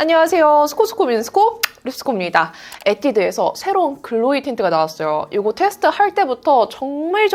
안녕하세요. 스코스코 민스코 립스코입니다. 에뛰드에서 새로운 글로이 틴트가 나왔어요. 이거 테스트할 때부터 정말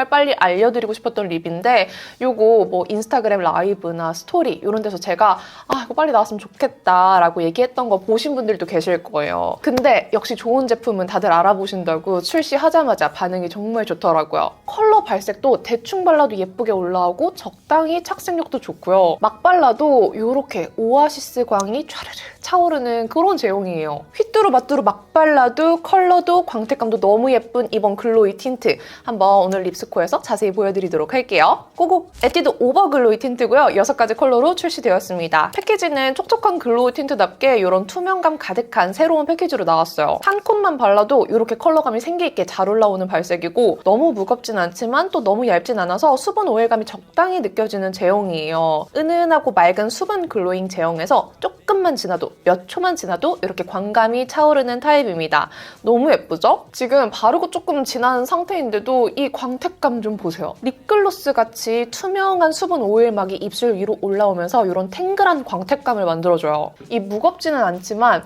빨리 알려드리고 싶었던 립인데 이거 뭐 인스타그램 라이브나 스토리 이런 데서 제가 이거 빨리 나왔으면 좋겠다 라고 얘기했던 거 보신 분들도 계실 거예요. 근데 역시 좋은 제품은 다들 알아보신다고 출시하자마자 반응이 정말 좋더라고요. 컬러 발색도 대충 발라도 예쁘게 올라오고 적당히 착색력도 좋고요. 막 발라도 이렇게 오아시스 광이 촤르르 차오르는 그런 제형이에요. 휘뚜루마뚜루 막 발라도 컬러도 광택감도 너무 예쁜 이번 글로이 틴트 한번 오늘 립스코에서 자세히 보여드리도록 할게요. 고고! 에뛰드 오버 글로이 틴트고요. 6가지 컬러로 출시되었습니다. 패키지는 촉촉한 글로이 틴트답게 이런 투명감 가득한 새로운 패키지로 나왔어요. 한 콧만 발라도 이렇게 컬러감이 생기있게 잘 올라오는 발색이고 너무 무겁진 않지만 또 너무 얇진 않아서 수분 오일감이 적당히 느껴지는 제형이에요. 은은하고 맑은 수분 글로잉 제형에서 조금만 지나도 몇 초만 지나도 이렇게 광감이 차오르는 타입입니다. 너무 예쁘죠? 지금 바르고 조금 지난 상태인데도 이 광택감 좀 보세요. 립글로스 같이 투명한 수분 오일막이 입술 위로 올라오면서 이런 탱글한 광택감을 만들어줘요. 이 무겁지는 않지만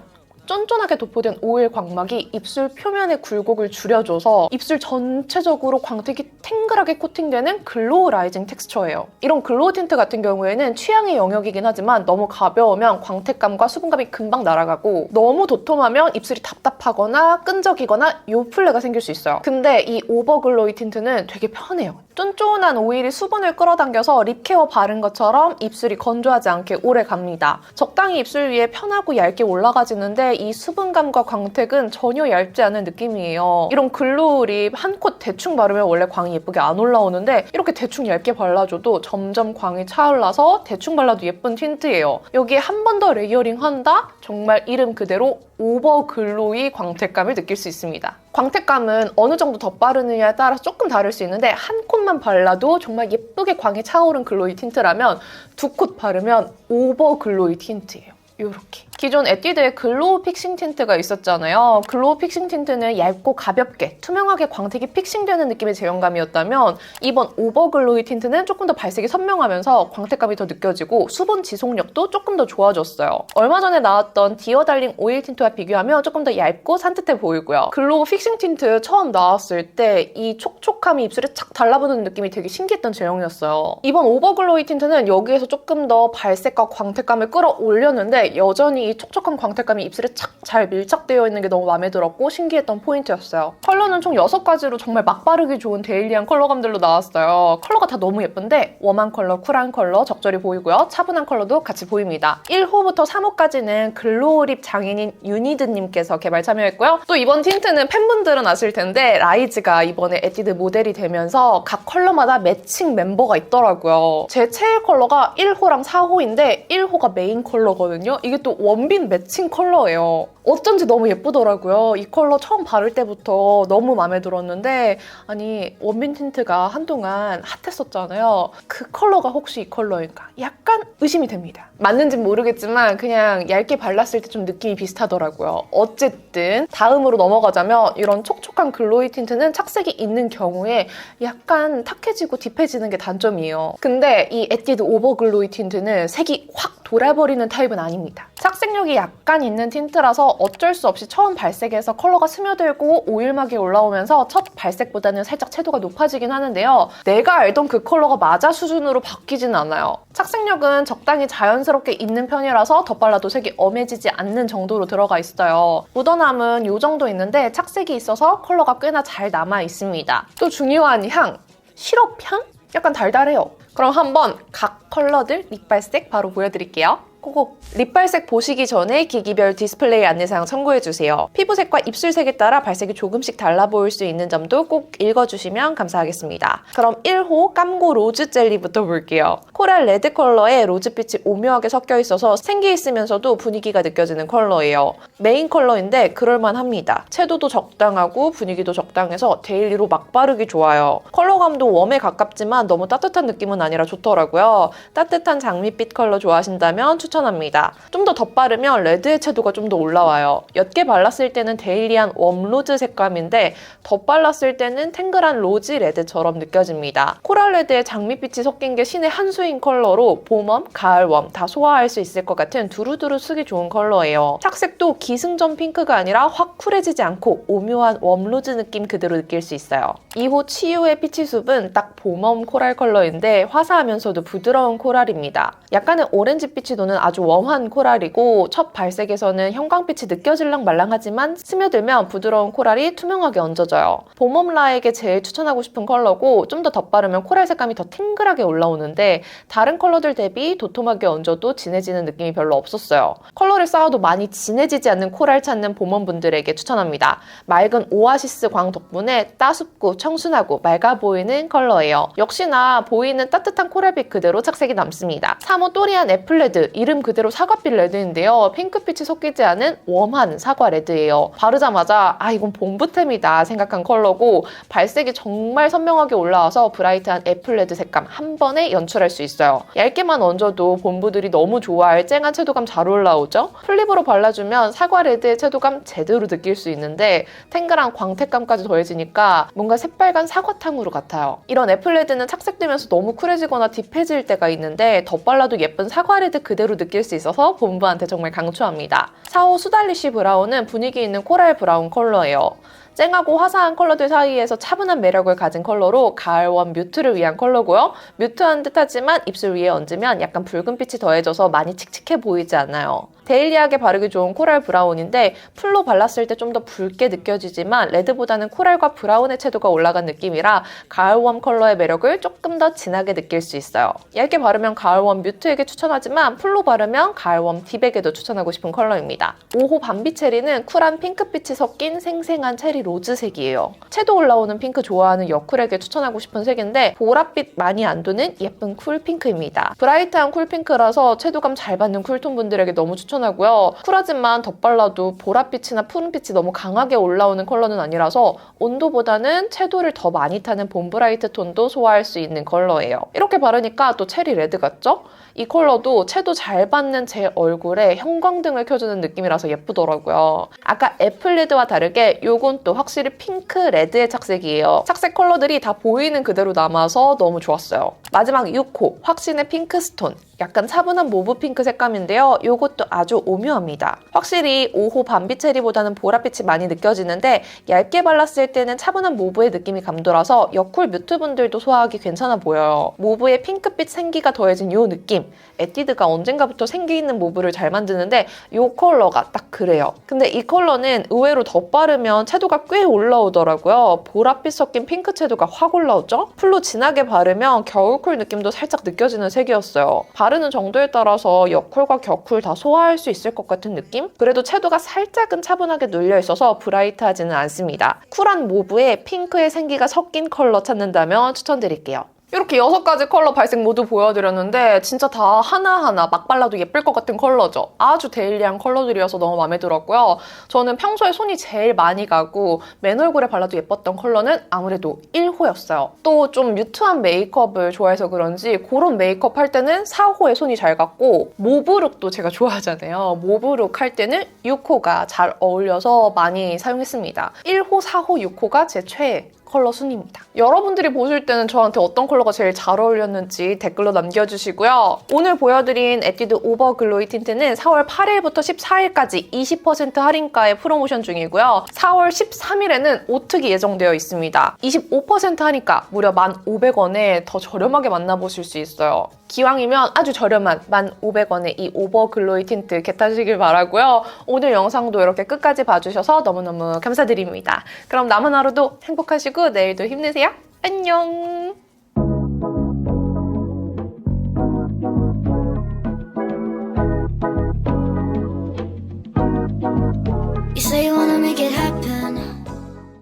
쫀쫀하게 도포된 오일 광막이 입술 표면의 굴곡을 줄여줘서 입술 전체적으로 광택이 탱글하게 코팅되는 글로우 라이징 텍스처예요. 이런 글로우 틴트 같은 경우에는 취향의 영역이긴 하지만 너무 가벼우면 광택감과 수분감이 금방 날아가고 너무 도톰하면 입술이 답답하거나 끈적이거나 요플레가 생길 수 있어요. 근데 이 오버 글로이 틴트는 되게 편해요. 쫀쫀한 오일이 수분을 끌어당겨서 립케어 바른 것처럼 입술이 건조하지 않게 오래 갑니다. 적당히 입술 위에 편하고 얇게 올라가지는데 이 수분감과 광택은 전혀 얇지 않은 느낌이에요. 이런 글로우 립 한 콧 대충 바르면 원래 광이 예쁘게 안 올라오는데 이렇게 대충 얇게 발라줘도 점점 광이 차올라서 대충 발라도 예쁜 틴트예요. 여기에 한 번 더 레이어링 한다? 정말 이름 그대로 오버 글로이 광택감을 느낄 수 있습니다. 광택감은 어느 정도 덧바르느냐에 따라서 조금 다를 수 있는데 한 콧만 발라도 정말 예쁘게 광이 차오른 글로이 틴트라면 두 콧 바르면 오버 글로이 틴트예요. 이렇게. 기존 에뛰드에 글로우 픽싱 틴트가 있었잖아요. 글로우 픽싱 틴트는 얇고 가볍게 투명하게 광택이 픽싱되는 느낌의 제형감이었다면 이번 오버 글로이 틴트는 조금 더 발색이 선명하면서 광택감이 더 느껴지고 수분 지속력도 조금 더 좋아졌어요. 얼마 전에 나왔던 디어 달링 오일 틴트와 비교하면 조금 더 얇고 산뜻해 보이고요. 글로우 픽싱 틴트 처음 나왔을 때 이 촉촉함이 입술에 착 달라붙는 느낌이 되게 신기했던 제형이었어요. 이번 오버 글로이 틴트는 여기에서 조금 더 발색과 광택감을 끌어올렸는데 여전히 이 촉촉한 광택감이 입술에 착 잘 밀착되어 있는 게 너무 마음에 들었고 신기했던 포인트였어요. 컬러는 총 6가지로 정말 막 바르기 좋은 데일리한 컬러감들로 나왔어요. 컬러가 다 너무 예쁜데 웜한 컬러, 쿨한 컬러 적절히 보이고요. 차분한 컬러도 같이 보입니다. 1호부터 3호까지는 글로우 립 장인인 유니드님께서 개발 참여했고요. 또 이번 틴트는 팬분들은 아실 텐데 라이즈가 이번에 에뛰드 모델이 되면서 각 컬러마다 매칭 멤버가 있더라고요. 제 최애 컬러가 1호랑 4호인데 1호가 메인 컬러거든요. 이게 또 원빈 매칭 컬러예요. 어쩐지 너무 예쁘더라고요. 이 컬러 처음 바를 때부터 너무 마음에 들었는데 아니 원빈 틴트가 한동안 핫했었잖아요. 그 컬러가 혹시 이 컬러일까? 약간 의심이 됩니다. 맞는지는 모르겠지만 그냥 얇게 발랐을 때 좀 느낌이 비슷하더라고요. 어쨌든 다음으로 넘어가자면 이런 촉촉한 글로이 틴트는 착색이 있는 경우에 약간 탁해지고 딥해지는 게 단점이에요. 근데 이 에뛰드 오버 글로이 틴트는 색이 확 돌아버리는 타입은 아닙니다. 착색력이 약간 있는 틴트라서 어쩔 수 없이 처음 발색에서 컬러가 스며들고 오일막이 올라오면서 첫 발색보다는 살짝 채도가 높아지긴 하는데요. 내가 알던 그 컬러가 맞아 수준으로 바뀌진 않아요. 착색력은 적당히 자연스럽게 있는 편이라서 덧발라도 색이 엄해지지 않는 정도로 들어가 있어요. 묻어남은 이 정도 있는데 착색이 있어서 컬러가 꽤나 잘 남아 있습니다. 또 중요한 향, 시럽 향? 약간 달달해요. 그럼 한번 각 컬러들 립발색 바로 보여드릴게요. 고고! 립발색 보시기 전에 기기별 디스플레이 안내사항 참고해주세요. 피부색과 입술색에 따라 발색이 조금씩 달라 보일 수 있는 점도 꼭 읽어주시면 감사하겠습니다. 그럼 1호 깜고 로즈 젤리부터 볼게요. 코랄 레드 컬러에 로즈빛이 오묘하게 섞여 있어서 생기 있으면서도 분위기가 느껴지는 컬러예요. 메인 컬러인데 그럴만합니다. 채도도 적당하고 분위기도 적당해서 데일리로 막 바르기 좋아요. 컬러감도 웜에 가깝지만 너무 따뜻한 느낌은 아니라 좋더라고요. 따뜻한 장밋빛 컬러 좋아하신다면 추천합니다. 좀 더 덧바르면 레드의 채도가 좀 더 올라와요. 옅게 발랐을 때는 데일리한 웜로즈 색감인데 덧발랐을 때는 탱글한 로지 레드처럼 느껴집니다. 코랄 레드에 장밋빛이 섞인 게 신의 한 수인 컬러로 봄웜, 가을웜 다 소화할 수 있을 것 같은 두루두루 쓰기 좋은 컬러예요. 착색도 기승전 핑크가 아니라 확 쿨해지지 않고 오묘한 웜로즈 느낌 그대로 느낄 수 있어요. 2호 치유의 피치숲은 딱 봄웜 코랄 컬러인데 화사하면서도 부드러운 코랄입니다. 약간의 오렌지빛이 도는 아주 웜한 코랄이고 첫 발색에서는 형광빛이 느껴질랑 말랑하지만 스며들면 부드러운 코랄이 투명하게 얹어져요. 봄웜 라에게 제일 추천하고 싶은 컬러고 좀 더 덧바르면 코랄 색감이 더 탱글하게 올라오는데 다른 컬러들 대비 도톰하게 얹어도 진해지는 느낌이 별로 없었어요. 컬러를 쌓아도 많이 진해지지 않는 코랄 찾는 봄웜 분들에게 추천합니다. 맑은 오아시스 광 덕분에 따숩고 청순하고 맑아 보이는 컬러예요. 역시나 보이는 따뜻한 코랄빛 그대로 착색이 남습니다. 3호 또리안 애플레드, 이름 그대로 사과빛 레드인데요. 핑크빛이 섞이지 않은 웜한 사과 레드예요. 바르자마자 이건 봄부템이다 생각한 컬러고 발색이 정말 선명하게 올라와서 브라이트한 애플레드 색감 한 번에 연출할 수 있어요. 얇게만 얹어도 봄부들이 너무 좋아할 쨍한 채도감 잘 올라오죠? 플립으로 발라주면 사과 레드의 채도감 제대로 느낄 수 있는데 탱글한 광택감까지 더해지니까 뭔가 새빨간 사과탕으로 같아요. 이런 애플레드는 착색되면서 너무 쿨해지거나 딥해질 때가 있는데 덧발라도 예쁜 사과 레드 그대로 느낄 수 있어서 봄부한테 정말 강추합니다. 4호 수달리쉬 브라운은 분위기 있는 코랄 브라운 컬러예요. 쨍하고 화사한 컬러들 사이에서 차분한 매력을 가진 컬러로 가을웜 뮤트를 위한 컬러고요. 뮤트한 듯하지만 입술 위에 얹으면 약간 붉은빛이 더해져서 많이 칙칙해 보이지 않아요. 데일리하게 바르기 좋은 코랄 브라운인데 풀로 발랐을 때 좀 더 붉게 느껴지지만 레드보다는 코랄과 브라운의 채도가 올라간 느낌이라 가을웜 컬러의 매력을 조금 더 진하게 느낄 수 있어요. 얇게 바르면 가을웜 뮤트에게 추천하지만 풀로 바르면 가을웜 딥에게도 추천하고 싶은 컬러입니다. 5호 밤비 체리는 쿨한 핑크빛이 섞인 생생한 체리 로즈색이에요. 채도 올라오는 핑크 좋아하는 여쿨에게 추천하고 싶은 색인데 보랏빛 많이 안 도는 예쁜 쿨핑크입니다. 브라이트한 쿨핑크라서 채도감 잘 받는 쿨톤 분들에게 너무 추천하고요. 쿨하지만 덧발라도 보랏빛이나 푸른빛이 너무 강하게 올라오는 컬러는 아니라서 온도보다는 채도를 더 많이 타는 봄 브라이트 톤도 소화할 수 있는 컬러예요. 이렇게 바르니까 또 체리 레드 같죠? 이 컬러도 채도 잘 받는 제 얼굴에 형광등을 켜주는 느낌이라서 예쁘더라고요. 아까 애플레드와 다르게 요건 또 확실히 핑크 레드의 착색이에요. 착색 컬러들이 다 보이는 그대로 남아서 너무 좋았어요. 마지막 6호 확신의 핑크 스톤. 약간 차분한 모브 핑크 색감인데요. 이것도 아주 오묘합니다. 확실히 5호 밤비체리보다는 보랏빛이 많이 느껴지는데 얇게 발랐을 때는 차분한 모브의 느낌이 감돌아서 여쿨 뮤트 분들도 소화하기 괜찮아 보여요. 모브의 핑크빛 생기가 더해진 이 느낌. 에뛰드가 언젠가부터 생기 있는 모브를 잘 만드는데 이 컬러가 딱 그래요. 근데 이 컬러는 의외로 덧바르면 채도가 꽤 올라오더라고요. 보랏빛 섞인 핑크 채도가 확 올라오죠? 풀로 진하게 바르면 겨울쿨 느낌도 살짝 느껴지는 색이었어요. 바르는 정도에 따라서 여쿨과 겨쿨 다 소화할 수 있을 것 같은 느낌? 그래도 채도가 살짝은 차분하게 눌려있어서 브라이트하지는 않습니다. 쿨한 모브에 핑크의 생기가 섞인 컬러 찾는다면 추천드릴게요. 이렇게 6가지 컬러 발색 모두 보여드렸는데 진짜 다 하나하나 막 발라도 예쁠 것 같은 컬러죠. 아주 데일리한 컬러들이어서 너무 마음에 들었고요. 저는 평소에 손이 제일 많이 가고 맨 얼굴에 발라도 예뻤던 컬러는 아무래도 1호였어요. 또 좀 뮤트한 메이크업을 좋아해서 그런지 그런 메이크업 할 때는 4호에 손이 잘 갔고 모브룩도 제가 좋아하잖아요. 모브룩 할 때는 6호가 잘 어울려서 많이 사용했습니다. 1호, 4호, 6호가 제 최애 컬러 순입니다. 여러분들이 보실 때는 저한테 어떤 컬러가 제일 잘 어울렸는지 댓글로 남겨주시고요. 오늘 보여드린 에뛰드 오버 글로이 틴트는 4월 8일부터 14일까지 20% 할인가에 프로모션 중이고요. 4월 13일에는 오특이 예정되어 있습니다. 25% 하니까 무려 1,500원에 더 저렴하게 만나보실 수 있어요. 기왕이면 아주 저렴한 1,500원의 이 오버 글로이 틴트 겟하시길 바라고요. 오늘 영상도 이렇게 끝까지 봐주셔서 너무너무 감사드립니다. 그럼 남은 하루도 행복하시고 내일도 힘내세요. 안녕!